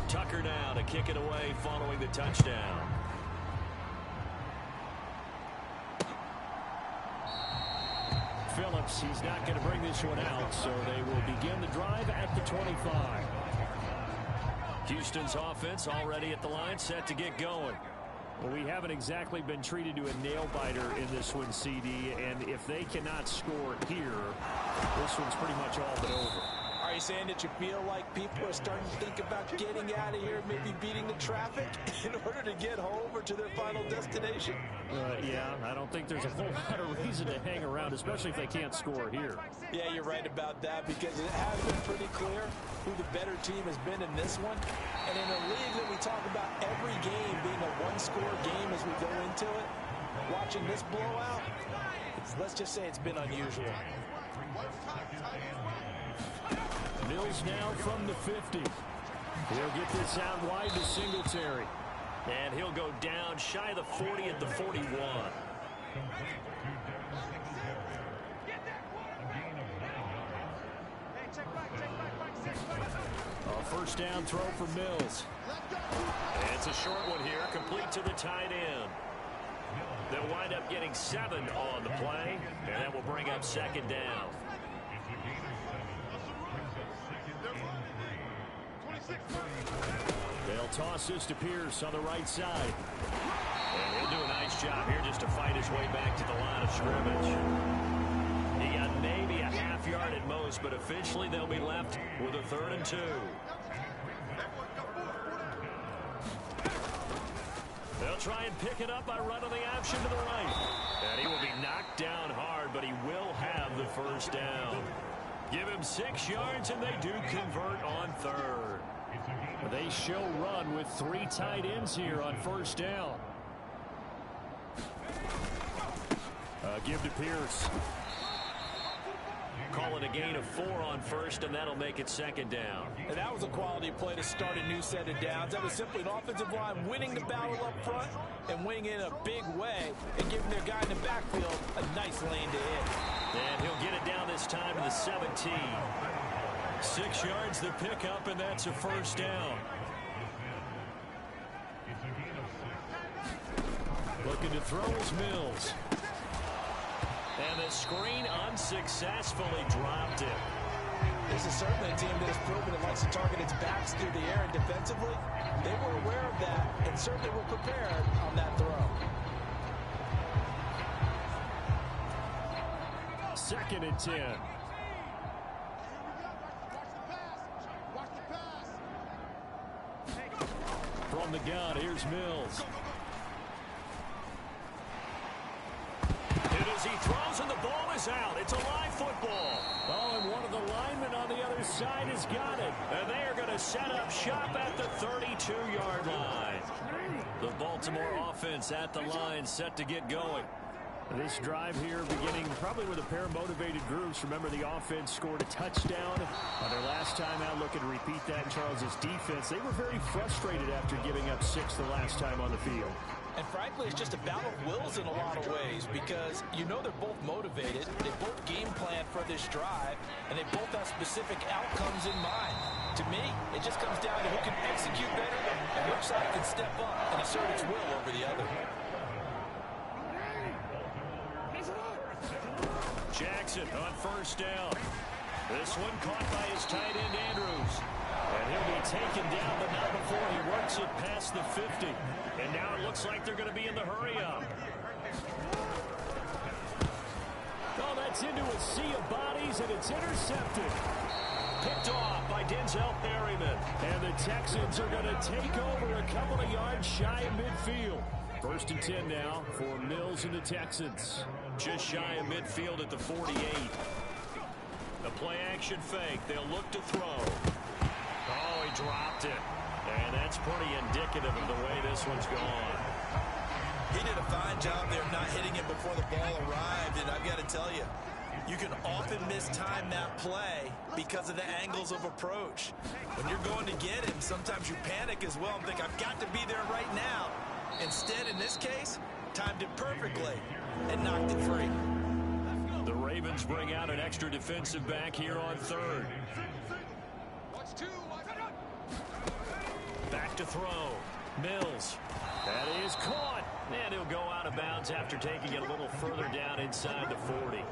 Tucker now to kick it away following the touchdown. Phillips, he's not going to bring this one out, so they will begin the drive at the 25. Houston's offense already at the line, set to get going. Well, we haven't exactly been treated to a nail-biter in this one, CD, and if they cannot score here, this one's pretty much all but over. Are you saying that you feel like people are starting to think about getting out of here, maybe beating the traffic in order to get home or to their final destination? Yeah, I don't think there's a whole lot of reason to hang around, especially if they can't score here. Yeah, you're right about that because it has been pretty clear who the better team has been in this one. And in a league that we talk about every game being a one-score game as we go into it, watching this blowout, let's just say it's been unusual. Mills now from the 50. He'll get this out wide to Singletary. And he'll go down shy of the 40 at the 41. A first down throw for Mills. And it's a short one here, complete to the tight end. They'll wind up getting 7 on the play, and that will bring up second down. They'll toss this to Pierce on the right side. And he'll do a nice job here just to fight his way back to the line of scrimmage. He got maybe a half throws, but officially they'll be left with a 3rd and 2. They'll try and pick it up by running the option to the right. And he will be knocked down hard, but he will have the first down. Give him 6 yards, and they do convert on 3rd. They show run with 3 tight ends here on first down. Give to Pierce. Call it a gain of 4 on first, and that'll make it 2nd down. And that was a quality play to start a new set of downs. That was simply an offensive line winning the battle up front and winning in a big way and giving their guy in the backfield a nice lane to hit. And he'll get it down this time to the 17. 6 yards the pickup, and that's a first down. Looking to throw is Mills. And the screen unsuccessfully dropped it. This is certainly a team that has proven it likes to target its backs through the air, and defensively, they were aware of that and certainly were prepared on that throw. 2nd and 10. From the gun, here's Mills. And as he throws and the ball is out, it's a live football. Oh, and one of the linemen on the other side has got it. And they are going to set up shop at the 32-yard line. The Baltimore offense at the line set to get going. This drive here beginning probably with a pair of motivated groups. Remember, the offense scored a touchdown on their last time out. Looking to repeat that in Charles's defense. They were very frustrated after giving up 6 the last time on the field. And frankly, it's just a battle of wills in a lot of ways because you know they're both motivated. They both game plan for this drive, and they both have specific outcomes in mind. To me, it just comes down to who can execute better and which side can step up and assert its will over the other. Jackson on first down. This one caught by his tight end, Andrews. And he'll be taken down, but not before he works it past the 50. And now it looks like they're going to be in the hurry-up. Oh, that's into a sea of bodies, and it's intercepted. Picked off by Denzel Perryman. And the Texans are going to take over a couple of yards shy of midfield. 1st and 10 now for Mills and the Texans. Just shy of midfield at the 48. The play-action fake. They'll look to throw. Oh, he dropped it. And that's pretty indicative of the way this one's gone. He did a fine job there of not hitting it before the ball arrived, and I've got to tell you, you can often mistime that play because of the angles of approach. When you're going to get him, sometimes you panic as well and think, I've got to be there right now. Instead, in this case, timed it perfectly and knocked it free. The Ravens bring out an extra defensive back here on 3rd. Back to throw. Mills. That is caught. And he'll go out of bounds after taking it a little further down inside the 40.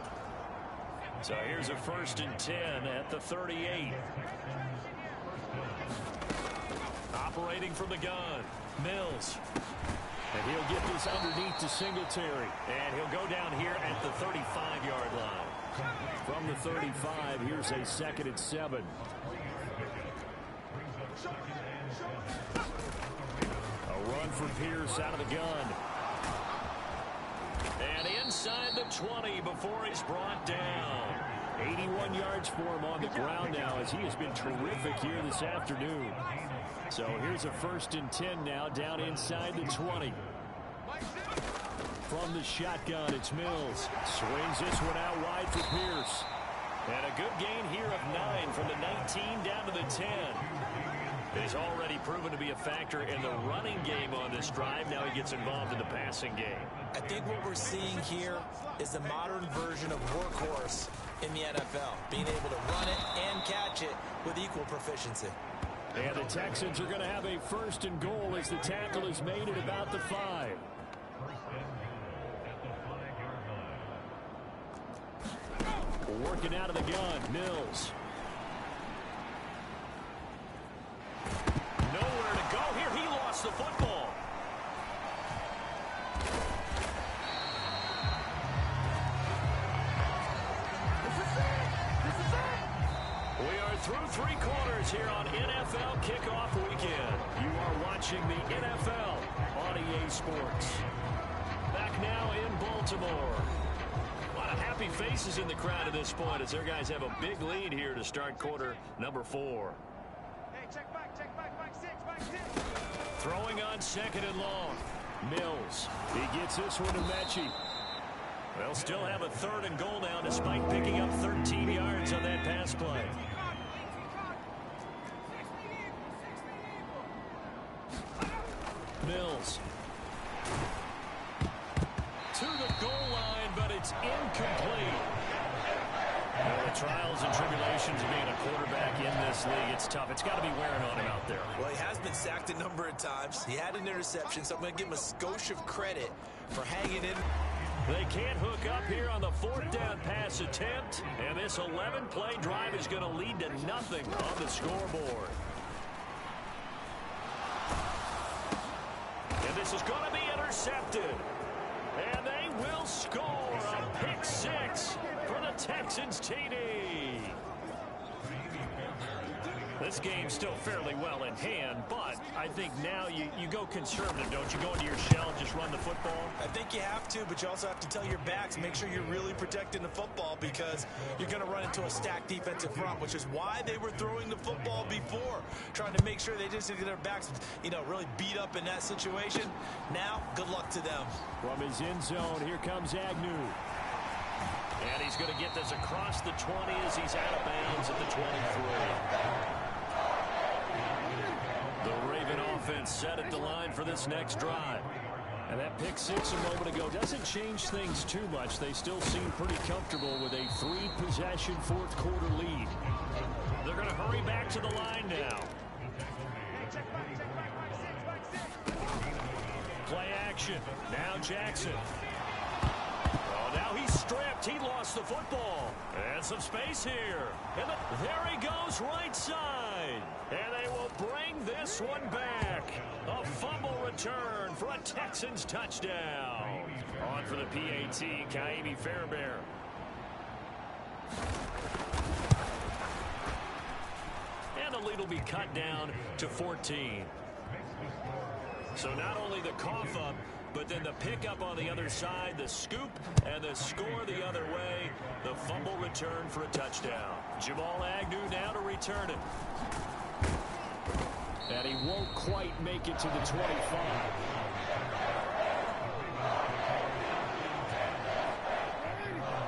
So here's a 1st and 10 at the 38. Operating from the gun. Mills. And he'll get this underneath to Singletary. And he'll go down here at the 35-yard line. From the 35, here's a 2nd and 7. A run for Pierce out of the gun. And inside the 20 before he's brought down. 81 yards for him on the ground now as he has been terrific here this afternoon. So here's a 1st and 10 now down inside the 20. From the shotgun, it's Mills. Swings this one out wide for Pierce. And a good gain here of 9 from the 19 down to the 10. He's already proven to be a factor in the running game on this drive. Now he gets involved in the passing game. I think what we're seeing here is the modern version of workhorse in the NFL, being able to run it and catch it with equal proficiency. And the Texans are going to have a 1st and goal as the tackle is made at about the 5. Working out of the gun, Mills. Nowhere to go here. He lost the football. through three quarters here on NFL Kickoff Weekend. You are watching the NFL on EA Sports. Back now in Baltimore. A lot of happy faces in the crowd at this point as their guys have a big lead here to start quarter number 4. Hey, check back, back six. Throwing on 2nd and long. Mills. He gets this one to Mechie. They'll still have a 3rd and goal now despite picking up 13 yards on that pass play. Mills. To the goal line, but it's incomplete. Well, the trials and tribulations of being a quarterback in this league, it's tough. It's got to be wearing on him out there. Well, he has been sacked a number of times. He had an interception, so I'm going to give him a skosh of credit for hanging in. They can't hook up here on the 4th down pass attempt, and this 11-play drive is going to lead to nothing on the scoreboard. And this is going to be intercepted. And they will score a pick 6 for the Texans TD. This game's still fairly well in hand, but I think now you go conservative, don't you? Go into your shell and just run the football? I think you have to, but you also have to tell your backs, make sure you're really protecting the football because you're going to run into a stacked defensive front, which is why they were throwing the football before, trying to make sure they just get their backs, really beat up in that situation. Now, good luck to them. From his end zone, here comes Agnew. And he's going to get this across the 20 as he's out of bounds at the 23. The Raven offense set at the line for this next drive. And that pick 6 a moment ago doesn't change things too much. They still seem pretty comfortable with a 3-possession 4th quarter lead. They're going to hurry back to the line now. Play action. Now Jackson. Oh, now he's stripped. He lost the football. And some space here. And there he goes right side. And they will bring this one back. A fumble return for a Texans touchdown. On for the PAT, Ka'imi Fairbairn. And the lead will be cut down to 14. So not only the cough up, but then the pickup on the other side, the scoop, and the score the other way. The fumble return for a touchdown. Jamal Agnew now to return it. And he won't quite make it to the 25.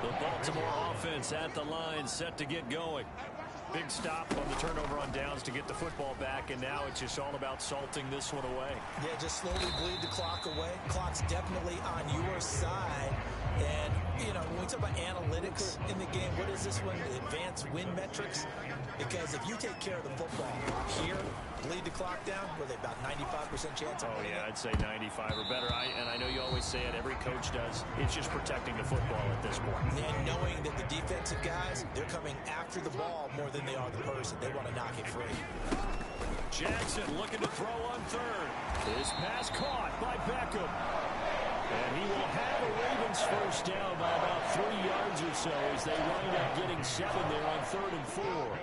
The Baltimore offense at the line set to get going. Big stop on the turnover on downs to get the football back, and now it's just all about salting this one away. Yeah, just slowly bleed the clock away. Clock's definitely on your side. And, when we talk about analytics in the game, what is this one? Advanced win metrics? Because if you take care of the football here, bleed the clock down, were they about 95% chance of winning? Yeah, I'd say 95 or better. And I know you always say it, every coach does. It's just protecting the football at this point. And knowing that the defensive guys, they're coming after the ball more than they are the person. They want to knock it free. Jackson looking to throw on 3rd. This pass caught by Beckham. And he will have a Ravens first down by about 3 yards or so as they wind up getting 7 there on 3rd and 4.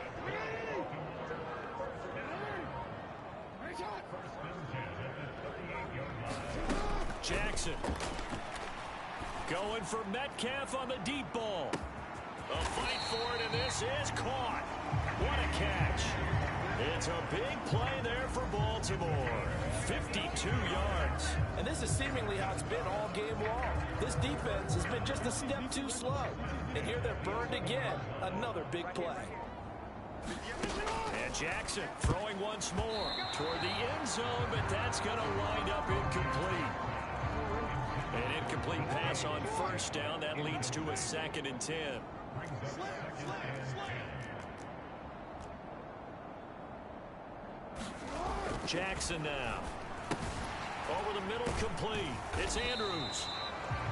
Jackson going for Metcalf on the deep ball. A fight for it, and this is caught. What a catch. It's a big play there for Baltimore. 52 yards. And this is seemingly how it's been all game long. This defense has been just a step too slow. And here they're burned again. Another big play. And Jackson throwing once more toward the end zone, but that's going to wind up incomplete. An incomplete pass on first down. That leads to a 2nd and 10. Jackson now. Over the middle, complete. It's Andrews.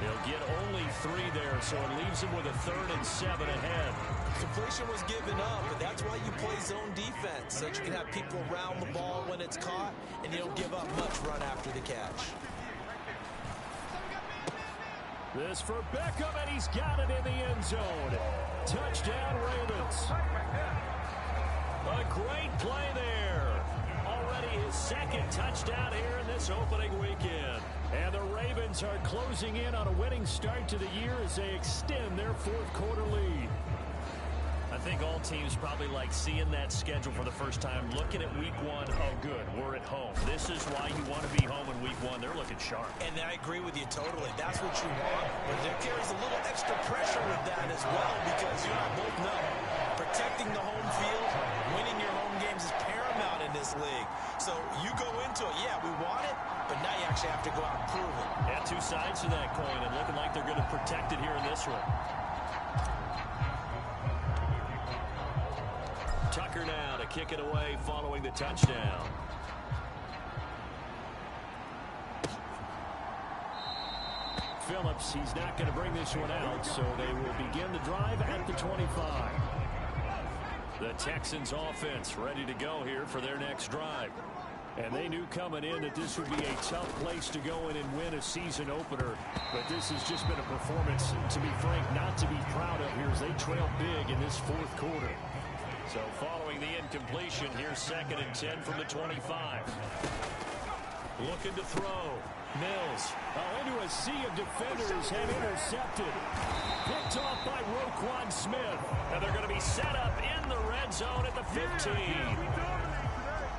He'll get only 3 there, so it leaves him with a 3rd and 7 ahead. Completion was given up, but that's why you play zone defense, so that you can have people around the ball when it's caught, and you don't give up much run after the catch. This for Beckham, and he's got it in the end zone. Touchdown, Ravens. Great play there. Already his second touchdown here in this opening weekend. And the Ravens are closing in on a winning start to the year as they extend their fourth quarter lead. I think all teams probably like seeing that schedule for the first time, looking at week one. Oh, good, we're at home. This is why you want to be home in week one. They're looking sharp. And I agree with you totally. That's what you want. But there carries a little extra pressure with that as well, because you and I both know protecting the home field, winning your home games is paramount in this league. So you go into it, yeah, we want it, but now you actually have to go out and prove it. Yeah, two sides to that coin, and looking like they're going to protect it here in this one. Tucker now to kick it away following the touchdown. Phillips, he's not going to bring this one out, so they will begin the drive at the 25. The Texans offense ready to go here for their next drive. And they knew coming in that this would be a tough place to go in and win a season opener. But this has just been a performance, to be frank, not to be proud of here as they trail big in this fourth quarter. So following the incompletion, here's 2nd and 10 from the 25. Looking to throw. Mills. Into a sea of defenders and intercepted. Picked off by Roquan Smith. And they're going to be set up in the red zone at the 15.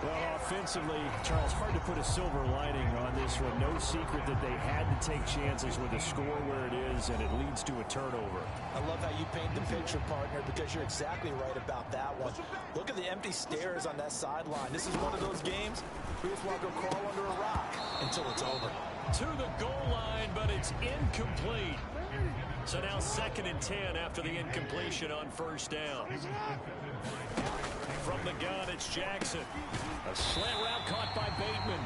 Well, offensively, Charles, hard to put a silver lining on this one. No secret that they had to take chances with the score where it is, and it leads to a turnover. I love how you paint the picture, partner, because you're exactly right about that one. Look at the empty stares on that sideline. This is one of those games where you just want to go crawl under a rock until it's over. To the goal line, but it's incomplete. So now 2nd and 10 after the incompletion on first down. From the gun, it's Jackson. A slant route caught by Bateman.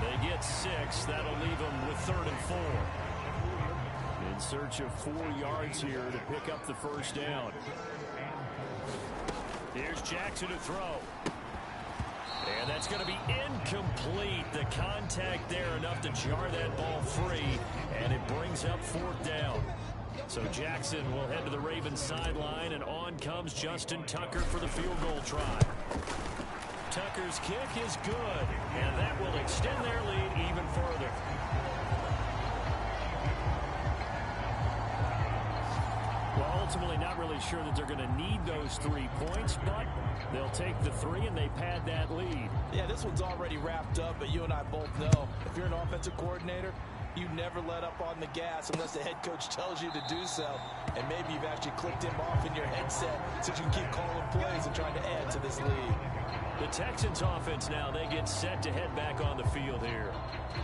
They get 6. That'll leave them with 3rd and 4. In search of 4 yards here to pick up the first down. Here's Jackson to throw. And that's going to be incomplete. The contact there enough to jar that ball free, and it brings up 4th down. So Jackson will head to the Ravens sideline, and on comes Justin Tucker for the field goal try. Tucker's kick is good, and that will extend their lead even further. Well, ultimately not really sure that they're going to need those 3 points, but they'll take the 3 and they pad that lead. Yeah, this one's already wrapped up, but you and I both know if you're an offensive coordinator, you never let up on the gas unless the head coach tells you to do so. And maybe you've actually clicked him off in your headset so you can keep calling plays and trying to add to this lead. The Texans offense now, they get set to head back on the field here.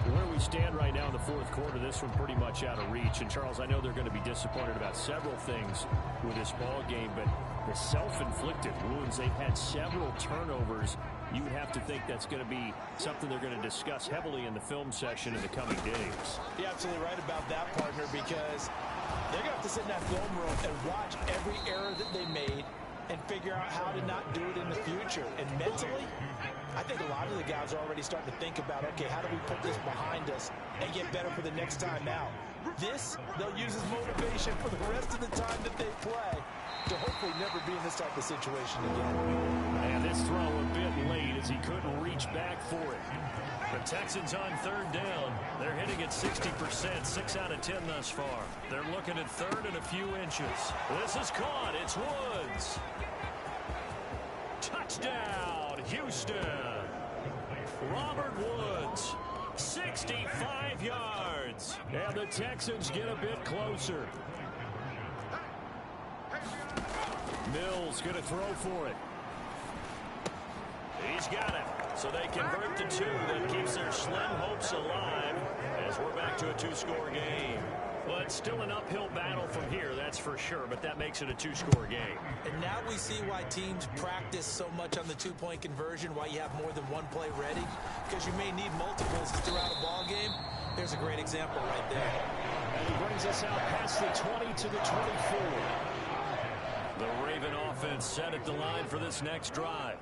Where we stand right now in the fourth quarter, this one pretty much out of reach. And, Charles, I know they're going to be disappointed about several things with this ball game, but the self-inflicted wounds, they've had several turnovers. You would have to think that's going to be something they're going to discuss heavily in the film session in the coming days. You're absolutely right about that, partner, because they're going to have to sit in that film room and watch every error that they made and figure out how to not do it in the future. And mentally, I think a lot of the guys are already starting to think about, okay, how do we put this behind us and get better for the next time out? This, they'll use as motivation for the rest of the time that they play to hopefully never be in this type of situation again. And this throw a bit late as he couldn't reach back for it. The Texans on 3rd down. They're hitting at 60%, 6 out of 10 thus far. They're looking at 3rd and a few inches. This is caught. It's Woods. Touchdown, Houston. Robert Woods, 65 yards. And the Texans get a bit closer. Mills going to throw for it. He's got it. So they convert to 2. That keeps their slim hopes alive as we're back to a 2-score game. But still an uphill battle from here, that's for sure. But that makes it a 2-score game. And now we see why teams practice so much on the 2-point conversion, why you have more than one play ready. Because you may need multiples throughout a ball game. There's a great example right there. And he brings us out past the 20 to the 24. The Raven offense set at the line for this next drive.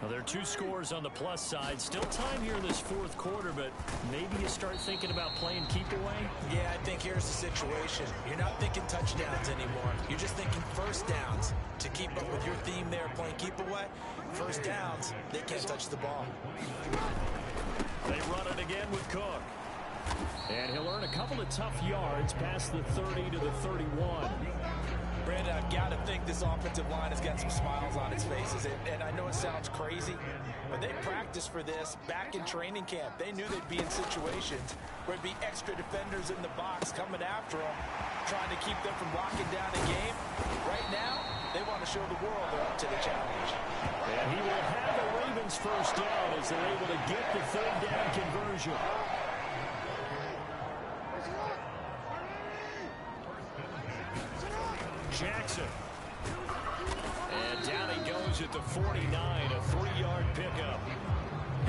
Well, there are 2 scores on the plus side. Still time here in this fourth quarter, but maybe you start thinking about playing keep away? Yeah, I think here's the situation. You're not thinking touchdowns anymore. You're just thinking first downs. To keep up with your theme there, playing keep away, first downs, they can't touch the ball. They run it again with Cook. And he'll earn a couple of tough yards past the 30 to the 31. Brandon, I've got to think this offensive line has got some smiles on its faces. And I know it sounds crazy, but they practiced for this back in training camp. They knew they'd be in situations where there'd be extra defenders in the box coming after them, trying to keep them from locking down a game. Right now, they want to show the world they're up to the challenge. And he will have the Ravens first down as they're able to get the third down conversion. Jackson. And down he goes at the 49, a 3-yard pickup.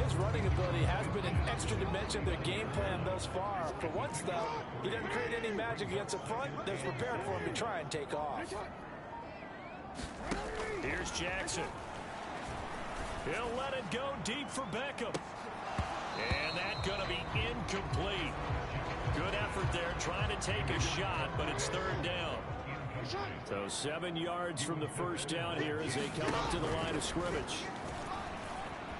His running ability has been an extra dimension of their game plan thus far. For once, though, he doesn't create any magic against the front that's prepared for him to try and take off. Here's Jackson. He'll let it go deep for Beckham. And that's going to be incomplete. Good effort there trying to take a shot, but it's third down. So 7 yards from the first down here as they come up to the line of scrimmage.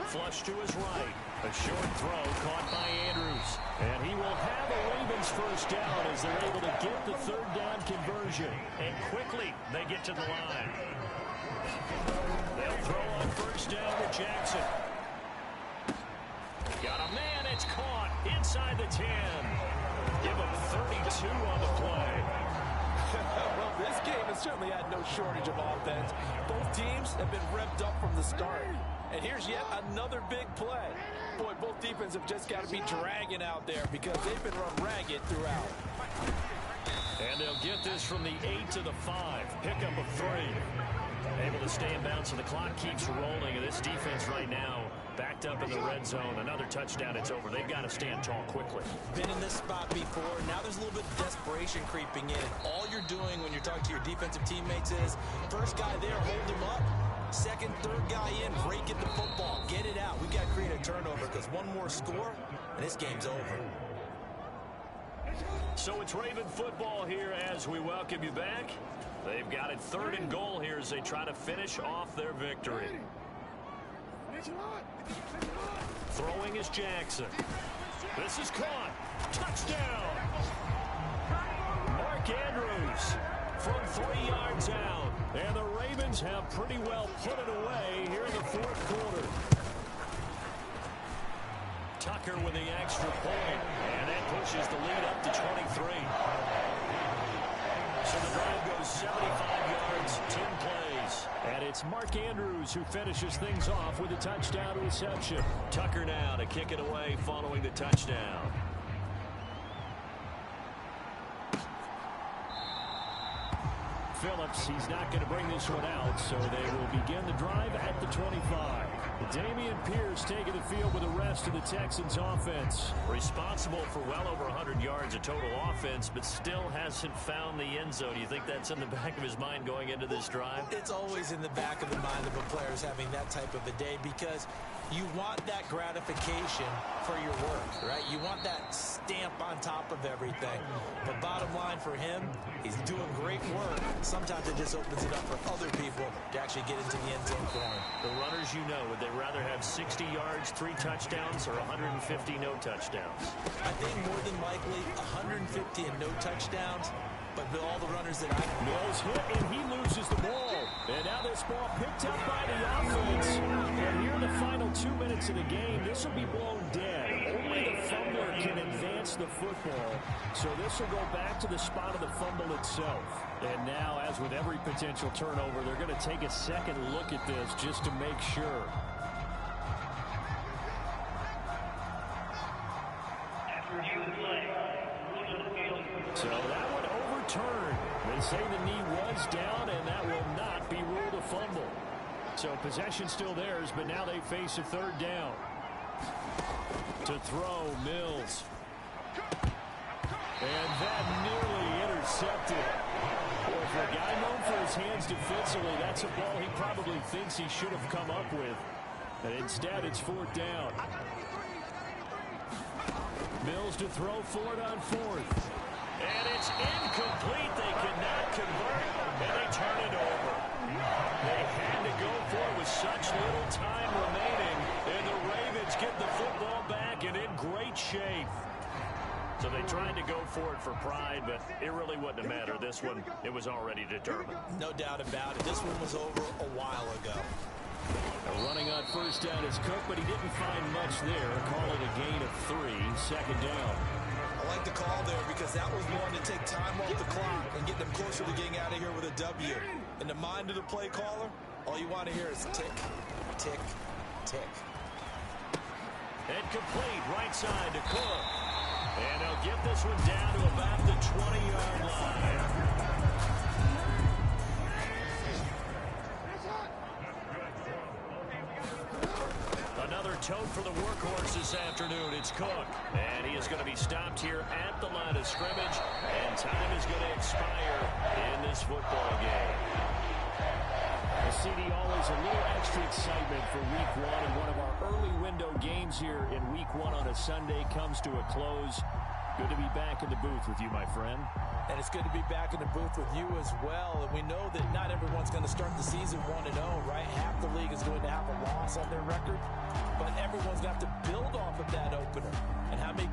Flush to his right. A short throw caught by Andrews. And he will have a Ravens first down as they're able to get the third down conversion. And quickly they get to the line. They'll throw on first down to Jackson. Got a man, it's caught inside the 10. Give him 32 on the play. Well, this game has certainly had no shortage of offense. Both teams have been revved up from the start. And here's yet another big play. Boy, both defenses have just got to be dragging out there because they've been run ragged throughout. And they'll get this from the 8 to the 5. Pick up a 3. Able to stay in bounds, so the clock keeps rolling. And this defense right now backed up in the red zone. Another touchdown, it's over. They've got to stand tall quickly. Been in this spot before. Now there's a little bit of desperation creeping in. And all you're doing when you're talking to your defensive teammates is, first guy there, hold him up. Second, third guy in, break at the football. Get it out. We've got to create a turnover because one more score, and this game's over. So it's Raven football here as we welcome you back. They've got it 3rd and goal here as they try to finish off their victory. Throwing is Jackson. This is caught. Touchdown. Mark Andrews from 3 yards out. And the Ravens have pretty well put it away here in the fourth quarter. Tucker with the extra point. And that pushes the lead up to 23. So the drive goes 75 yards, 10 plays. And it's Mark Andrews who finishes things off with a touchdown reception. Tucker now to kick it away following the touchdown. Phillips, he's not going to bring this one out, so they will begin the drive at the 25. Dameon Pierce taking the field with the rest of the Texans offense. Responsible for well over 100 yards of total offense, but still hasn't found the end zone. Do you think that's in the back of his mind going into this drive? It's always in the back of the mind of a player having that type of a day because you want that gratification for your work, right? You want that stamp on top of everything. But bottom line for him, he's doing great work. Sometimes it just opens it up for other people to actually get into the end zone for him. The runners, you know, would they rather have 60 yards, 3 touchdowns, or 150 no touchdowns? I think more than likely 150 and no touchdowns. But with all the runners that I know. Mills hit, and he loses the ball. And now this ball picked up by the offense. And here in the final 2 minutes of the game, this will be blown dead. Only the fumbler can advance the football. So this will go back to the spot of the fumble itself. And now, as with every potential turnover, they're going to take a second look at this just to make sure. So that one overturned. They say the knee was down, and that will not be ruled a fumble. So possession still theirs, but now they face a third down. To throw, Mills. And that nearly intercepted. Boy, for a guy known for his hands defensively, that's a ball he probably thinks he should have come up with. And instead, it's 4th down. Mills to throw for it on 4th. And it's incomplete. They cannot convert, and they turn it over. They had to go for it with such little time remaining, and the Ravens get the football back and in great shape. So they tried to go for it for pride, but it really wouldn't have mattered. This one, it was already determined. No doubt about it. This one was over a while ago. Running on 1st down is Cook, but he didn't find much there. Calling a gain of 3, 2nd down. I like the call there because that was one to take time off the clock and get them closer to getting out of here with a W. In the mind of the play caller, all you want to hear is tick, tick, tick. And complete, right side to Cook. And they'll get this one down to about the 20-yard line. Another tote for the workhorse this afternoon. It's Cook. And he is going to be stopped here at the line of scrimmage. And time is going to expire in this football game. CD, always a little extra excitement for Week 1. And one of our early window games here in Week 1 on a Sunday comes to a close. Good to be back in the booth with you, my friend. And it's good to be back in the booth with you as well. And we know that not everyone's going to start the season 1-0, right? Half the league is going to have a loss on their record. But everyone's going to have to build off of that opener. And how many